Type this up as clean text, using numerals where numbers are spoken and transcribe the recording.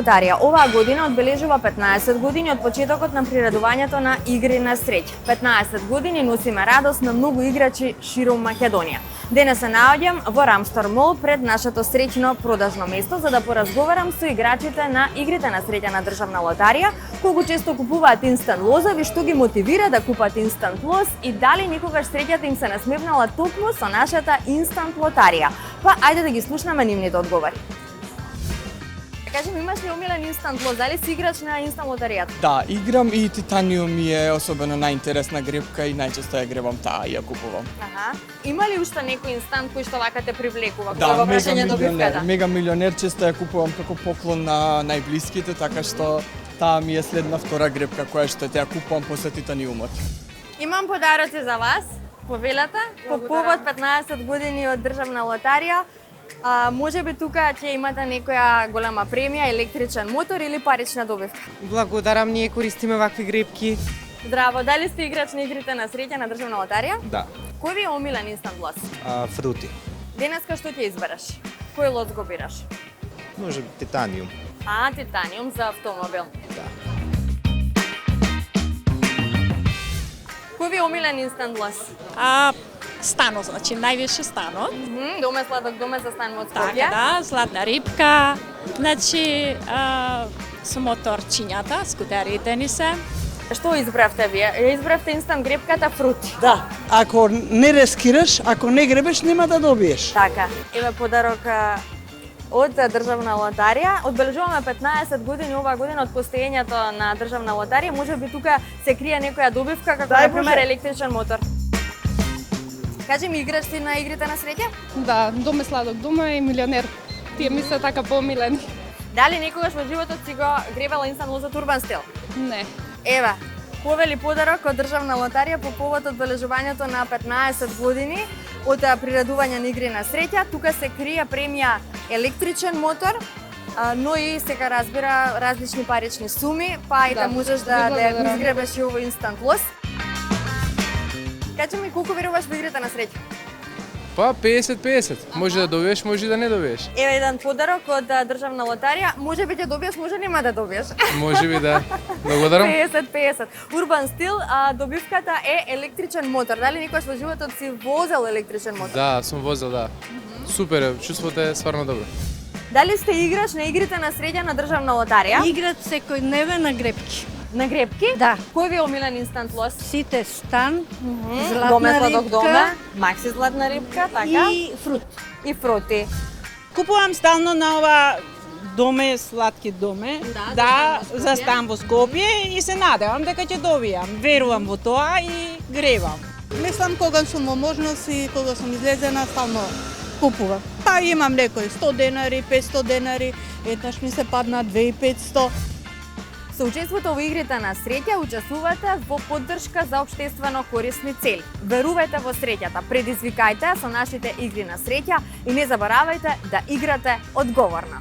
лотарија оваа година одбележува 15 години од почетокот на приредувањето на игри на среќа. 15 години носиме радост на многу играчи широм Македонија. Денес се наоѓам во Рамстор Мол пред нашето среќно продажно место за да поразговарам со играчите на игрите на среќа на државна лотарија, колку често купуваат инстант лозови, што ги мотивира да купат инстант лоз и дали никогаш среќата им се насмевнала токму со нашата инстант лотарија. Па ајде да ги слушнеме нивните одговори. Кажи ми, имаш ли омилен инстант лоз? Дали си играч на инстант лотаријата? Да, играм и Титаниум ми е особено најинтересна гребка и најчесто ја гребам таа и ја купувам. Аха. Има ли уште некој инстант кој што вака те привлекува? Да, во прашање добивката? Мега милионер често ја купувам како поклон на најблиските, така што таа ми е следна втора гребка која што ја купувам после Титаниумот. Имам подароци за вас, повелата, по повод 15 години од државна лотарија. Може би тука ќе имате некоја голема премија, електричен мотор или парична добивка. Благодарам, ние користиме вакви гребки. Здраво, дали сте играч на игрите на среќа на државна лотарија? Да. Кој ви е омилен инстант лоз? Фрути. Денеска што ќе избереш? Кој лоз го бираш? Може би Титаниум. Титаниум за автомобил. Да. Кој ви е омилен инстант лоз? Стано, значи највише станот. Доме сладок, доме за стан од Така, Скопје. да, златна рибка, значи со моторчињата, скутерите ни се. Што избравте вие? Ја избравте инстант гребката Фрути. Да, ако не рискираш, ако не гребеш, нема да добиеш. Така, еве подарок од државна лотарија. Одбележуваме 15 години оваа година од постоењето на државна лотарија. Може би тука се крие некоја добивка, како Дај например Боже. електричен мотор. Кажи ми, играш ти на игрите на среќа? Да, доме сладок, доме и милионер. Тие ми се така помилени. Дали некогаш во животот си го гребала инстант лоз од урбан стил? Не. Ева, повели подарок од државна лотарија по повод одбележувањето на 15 години од приредување на игри на среќа. Тука се крие премија електричен мотор, но и сега разбира различни парични суми, па и да можеш да ја изгребеш и овој инстант лоз. Кажи ми, колку веруваш во игрите на среќа? Па 50-50. Може да добиеш, може и да не добиеш. Еве еден подарок од државна лотарија. Може би ќе добиеш, може нема да добиеш. Може би да. Благодарам. 50-50. Урбан стил, добивката е електричен мотор. Дали никош во животот си возел електричен мотор? Да, сум возел, да. Супер е, чувството е стварно добро. Дали сте играч на игрите на среќа на државна лотарија? Играт секојдневно на гребки. На гребки? Да. Кој ви е омилен инстант лоз? Сите стан, Доме златна сладок рибка доме, макси златна рибка, така? и фрут. И фрути. Купувам стално на ова доме, сладки доме, да, за стан во Скопје и се надевам дека ќе добијам. Верувам во тоа и гребам. Мислам кога сум во можност и кога сум излезена, стално купувам. Па имам некои 100 денари, 500 денари, еднаш ми се падна 2500. Со учеството во игрите на среќа учествувате во поддршка за општествено корисни цели. Верувајте во среќата, предизвикајте со нашите игри на среќа и не заборавајте да играте одговорно.